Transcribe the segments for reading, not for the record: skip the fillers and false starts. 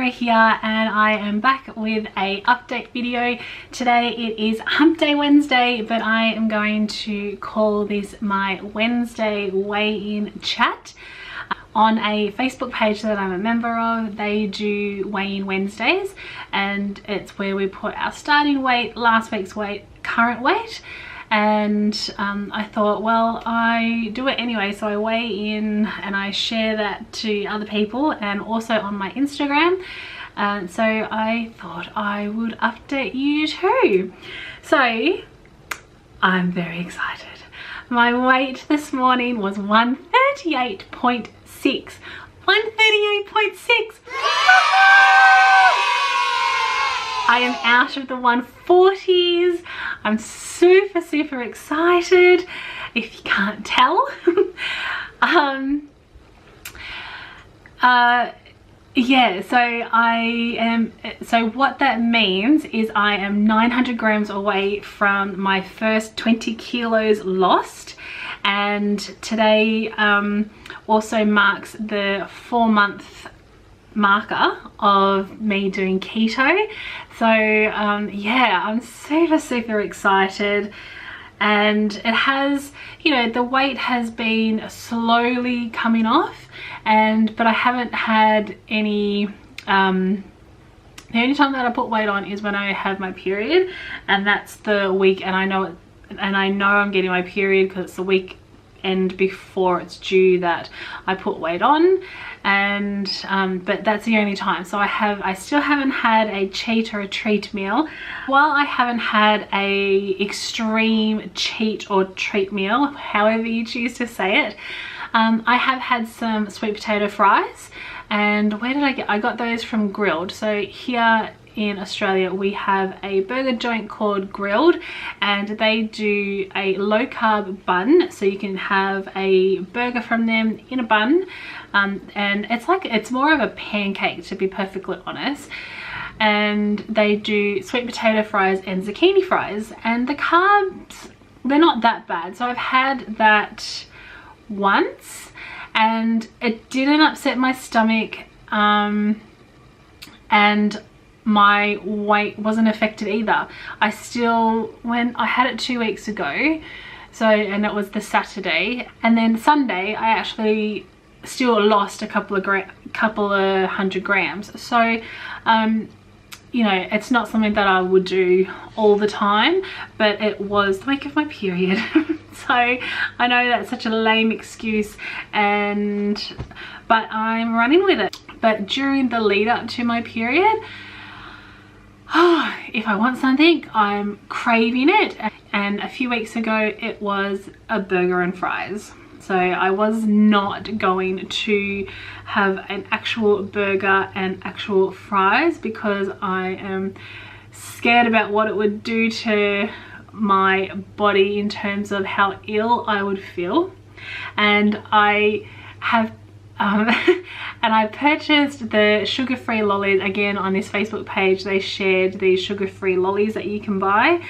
here, and I am back with a update video. Today it is Hump Day Wednesday, but I am going to call this my Wednesday weigh-in chat. On a Facebook page that I'm a member of, they do weigh-in Wednesdays, and it's where we put our starting weight, last week's weight, current weight. And I thought, well, I do it anyway, so I weigh in and I share that to other people and also on my Instagram. So I thought I would update you too. So I'm very excited. My weight this morning was 138.6. 138.6. I am out of the 140s. I'm super excited, if you can't tell. Yeah, so what that means is I am 900 grams away from my first 20 kilos lost, and today also marks the 4-month marker of me doing keto. So yeah, I'm super excited. And it has, you know, the weight has been slowly coming off, but I haven't had any the only time that I put weight on is when I have my period, and that's the week, and I know I'm getting my period because it's the weekend before it's due that I put weight on. And but that's the only time. So I still haven't had a cheat or a treat meal. While I haven't had a extreme cheat or treat meal, however you choose to say it, I have had some sweet potato fries. And where did I got those from Grilled. So here in Australia we have a burger joint called Grilled, and they do a low carb bun, so you can have a burger from them in a bun, and it's more of a pancake, to be perfectly honest. And they do sweet potato fries and zucchini fries, and the carbs, they're not that bad. So I've had that once and it didn't upset my stomach, and my weight wasn't affected either. I still, when I had it 2 weeks ago, and it was the Saturday, and then Sunday I actually still lost a couple of hundred grams. So you know, it's not something that I would do all the time, but it was the week of my period. So I know that's such a lame excuse, but I'm running with it. But during the lead up to my period, if I want something, I'm craving it. And a few weeks ago it was a burger and fries. So I was not going to have an actual burger and actual fries because I am scared about what it would do to my body in terms of how ill I would feel. And I have and I purchased the sugar-free lollies again on this Facebook page. They shared these sugar-free lollies that you can buy,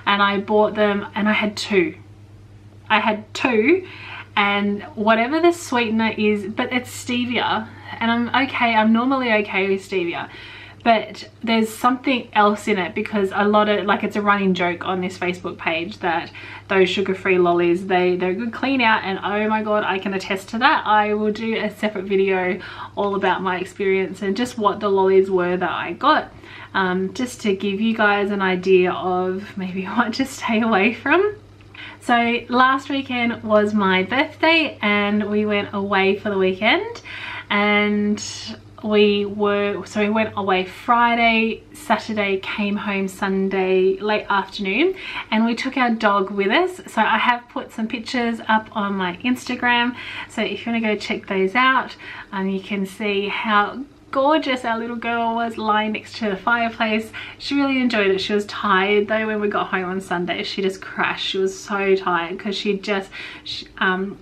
and I bought them, and I had two, and whatever the sweetener is, but it's stevia, and I'm normally okay with stevia, but there's something else in it, because a lot of, like, it's a running joke on this Facebook page that those sugar-free lollies, they're a good clean out, and oh my god, I can attest to that. I will do a separate video all about my experience and just what the lollies were that I got, just to give you guys an idea of maybe what to stay away from. So last weekend was my birthday, and we went away for the weekend, and we went away Friday, Saturday, came home Sunday late afternoon, and we took our dog with us. So I have put some pictures up on my Instagram, so if you want to go check those out, you can see how gorgeous our little girl was lying next to the fireplace. She really enjoyed it. She was tired though when we got home on Sunday. She just crashed. She was so tired because she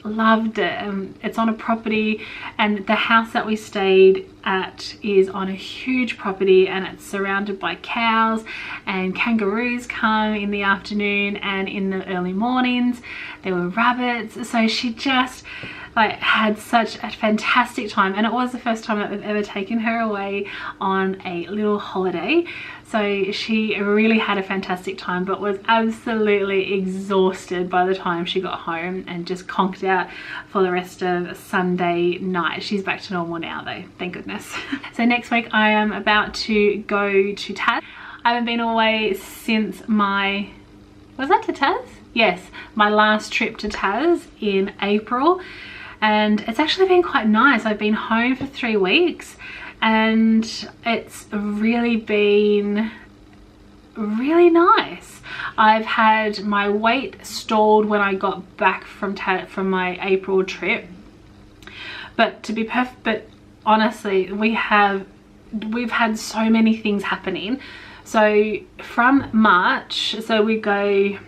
loved it. It's on a property, and the house that we stayed at is on a huge property, and it's surrounded by cows, and kangaroos come in the afternoon, and in the early mornings there were rabbits. So she just like had such a fantastic time, and it was the first time that we've ever taken her away on a little holiday. So she really had a fantastic time, but was absolutely exhausted by the time she got home and just conked out for the rest of Sunday night. She's back to normal now though, thank goodness. So next week I am about to go to Taz. I haven't been away since my, was that to Taz? Yes, my last trip to Taz in April, and it's actually been quite nice. I've been home for 3 weeks and it's really been really nice. I've had my weight stalled when I got back from my April trip, but to be perfect, but honestly we've had so many things happening. So from March, so we go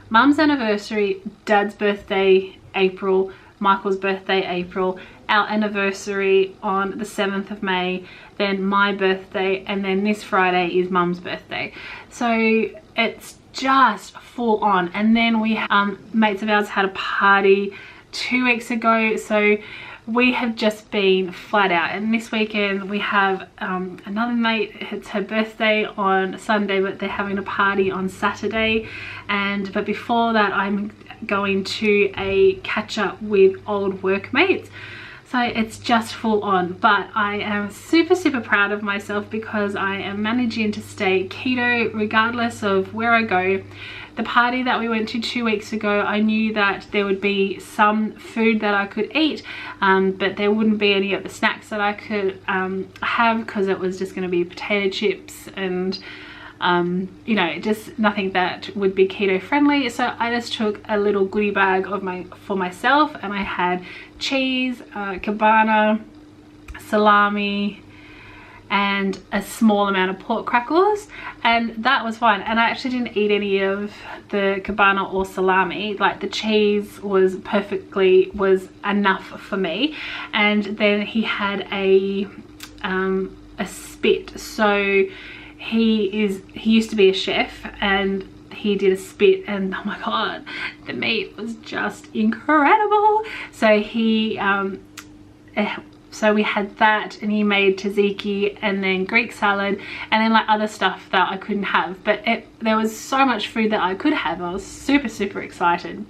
Mum's anniversary, Dad's birthday April, Michael's birthday April, our anniversary on the 7th of May, then my birthday, and then this Friday is Mum's birthday. So it's just full on. And then we mates of ours had a party 2 weeks ago, so we have just been flat out. And this weekend we have another mate, it's her birthday on Sunday, but they're having a party on Saturday. But before that I'm going to a catch up with old workmates. So it's just full on, but I am super proud of myself because I am managing to stay keto regardless of where I go. The party that we went to 2 weeks ago, I knew that there would be some food that I could eat, but there wouldn't be any of the snacks that I could have, because it was just going to be potato chips and you know, just nothing that would be keto friendly. So I just took a little goodie bag for myself, and I had cheese, cabana, salami, and a small amount of pork crackles, and that was fine. And I actually didn't eat any of the cabana or salami. Like the cheese was enough for me. And then he had a spit. So he used to be a chef, and he did a spit, and oh my god, the meat was just incredible. So so we had that, and he made tzatziki and then Greek salad, and then like other stuff that I couldn't have, but there was so much food that I could have. I was super excited.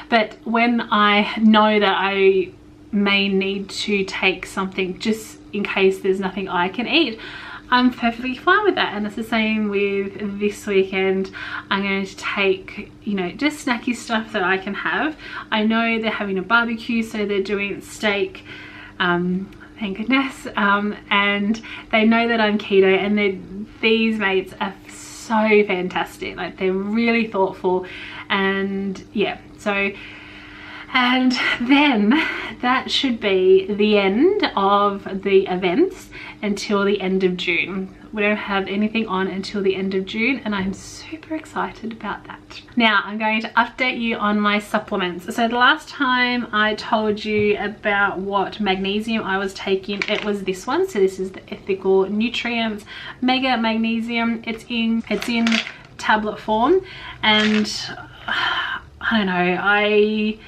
But when I know that I may need to take something just in case there's nothing I can eat, I'm perfectly fine with that. And it's the same with this weekend. I'm going to take, you know, just snacky stuff that I can have. I know they're having a barbecue, so they're doing steak, thank goodness, and they know that I'm keto, and these mates are so fantastic. Like, they're really thoughtful, and yeah, so. And then that should be the end of the events until the end of June. We don't have anything on until the end of June, and I'm super excited about that. Now I'm going to update you on my supplements. So the last time I told you about what magnesium I was taking, it was this one. So this is the Ethical Nutrients Mega Magnesium. It's in tablet form, and I don't know, I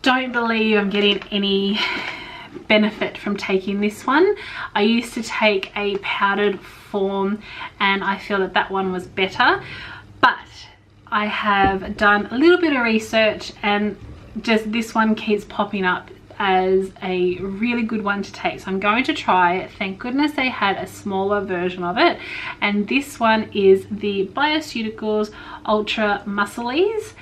don't believe I'm getting any benefit from taking this one. I used to take a powdered form, and I feel that that one was better, but I have done a little bit of research, and just this one keeps popping up as a really good one to take, so I'm going to try it. Thank goodness they had a smaller version of it, and this one is the Bioceuticals Ultra Muscles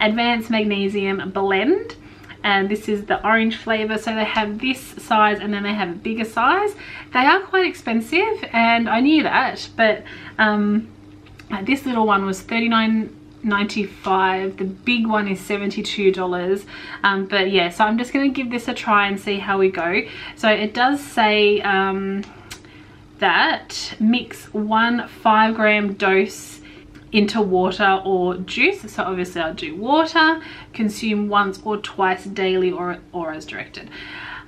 Advanced Magnesium Blend, and this is the orange flavor. So they have this size, and then they have a bigger size. They are quite expensive, and I knew that, but this little one was $39.95. The big one is $72. But yeah, so I'm just going to give this a try and see how we go. So it does say that mix 1 5-gram dose into water or juice. So obviously I'll do water, consume once or twice daily, or as directed.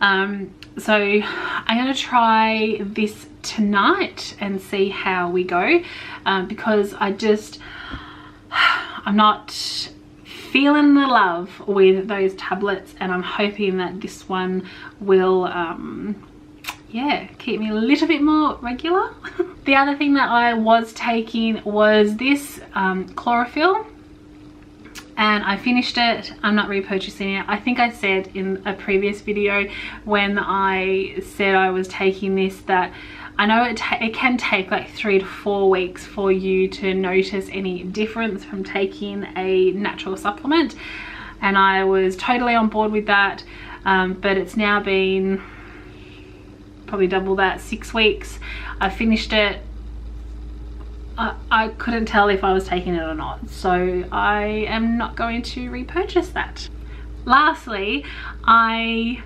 So I'm going to try this tonight and see how we go, because I I'm not feeling the love with those tablets, and I'm hoping that this one will yeah, keep me a little bit more regular. The other thing that I was taking was this chlorophyll, and I finished it. I'm not repurchasing it. I think I said in a previous video when I said I was taking this that I know it can take like 3 to 4 weeks for you to notice any difference from taking a natural supplement, and I was totally on board with that, but it's now been probably double that, 6 weeks. I finished it. I couldn't tell if I was taking it or not, so I am not going to repurchase that. Lastly, I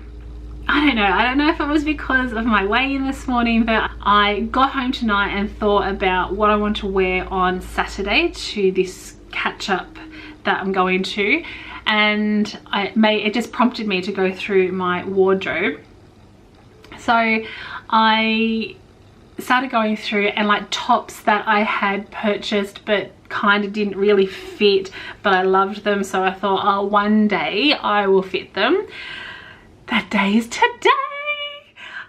don't know if it was because of my weigh-in this morning, but I got home tonight and thought about what I want to wear on Saturday to this catch-up that I'm going to, and it just prompted me to go through my wardrobe. So I started going through, and like tops that I had purchased but kind of didn't really fit, but I loved them, so I thought, oh, one day I will fit them. That day is today.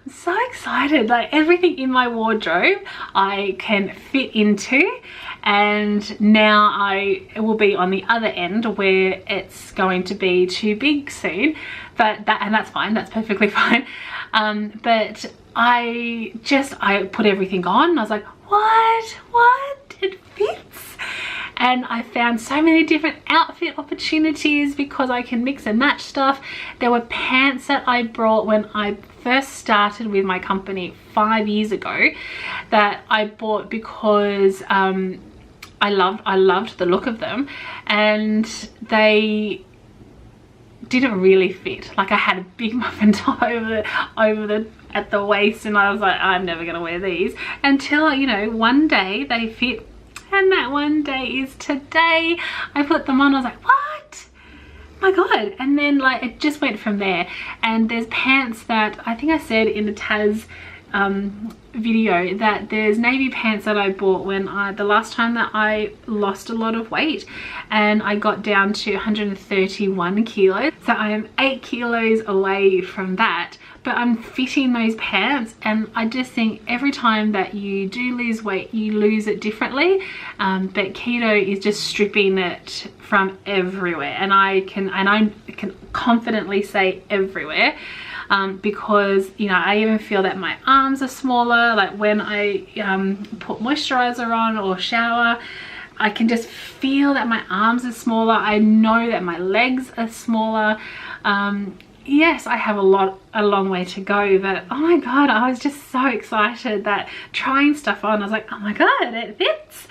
I'm so excited. Like everything in my wardrobe I can fit into, and now I will be on the other end where it's going to be too big soon, but that's fine, that's perfectly fine. But I put everything on and I was like, what? It fits. And I found so many different outfit opportunities because I can mix and match stuff. There were pants that I brought when I first started with my company 5 years ago that I bought because I loved the look of them, and they didn't really fit. Like I had a big muffin top at the waist, and I was like, I'm never gonna wear these until, you know, one day they fit, and that one day is today. I put them on, I was like, what? My God. And then like it just went from there. And there's pants that I think I said in the Taz video that there's navy pants that I bought when the last time that I lost a lot of weight, and I got down to 131 kilos. So I am 8 kilos away from that, but I'm fitting those pants, and I just think every time that you do lose weight, you lose it differently. But keto is just stripping it from everywhere, and I can confidently say everywhere. Because, you know, I even feel that my arms are smaller. Like when I put moisturizer on or shower, I can just feel that my arms are smaller. I know that my legs are smaller. Yes, I have a long way to go, but oh my God, I was just so excited that trying stuff on, I was like, oh my God, it fits.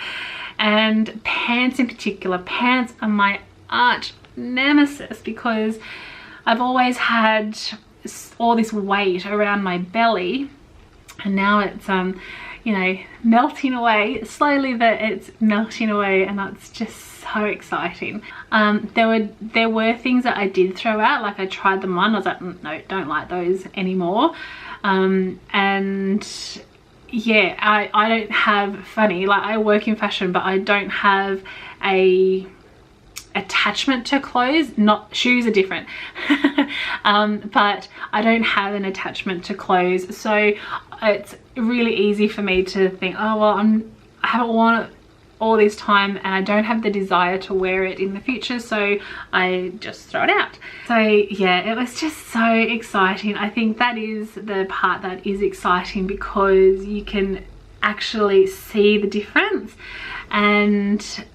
And pants in particular, pants are my arch nemesis because I've always had all this weight around my belly, and now it's you know, melting away slowly, but it's melting away, and that's just so exciting. There were things that I did throw out, like I tried them on, I was like, no, don't like those anymore. And yeah, I don't have, funny, like I work in fashion, but I don't have a attachment to clothes. Not shoes are different. But I don't have an attachment to clothes, so it's really easy for me to think, oh well, I haven't worn it all this time and I don't have the desire to wear it in the future, so I just throw it out. So yeah, it was just so exciting. I think that is the part that is exciting, because you can actually see the difference. And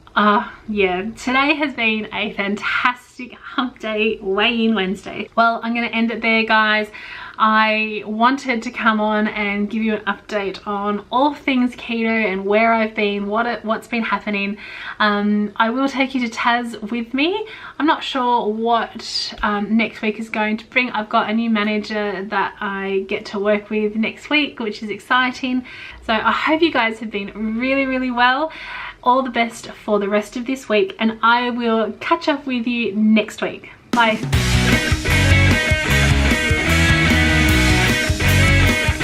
yeah, today has been a fantastic hump day, weigh-in Wednesday. Well, I'm going to end it there, guys. I wanted to come on and give you an update on all things keto and where I've been, what's been happening. I will take you to Taz with me. I'm not sure what next week is going to bring. I've got a new manager that I get to work with next week, which is exciting. So I hope you guys have been really well. All the best for the rest of this week, and I will catch up with you next week. Bye.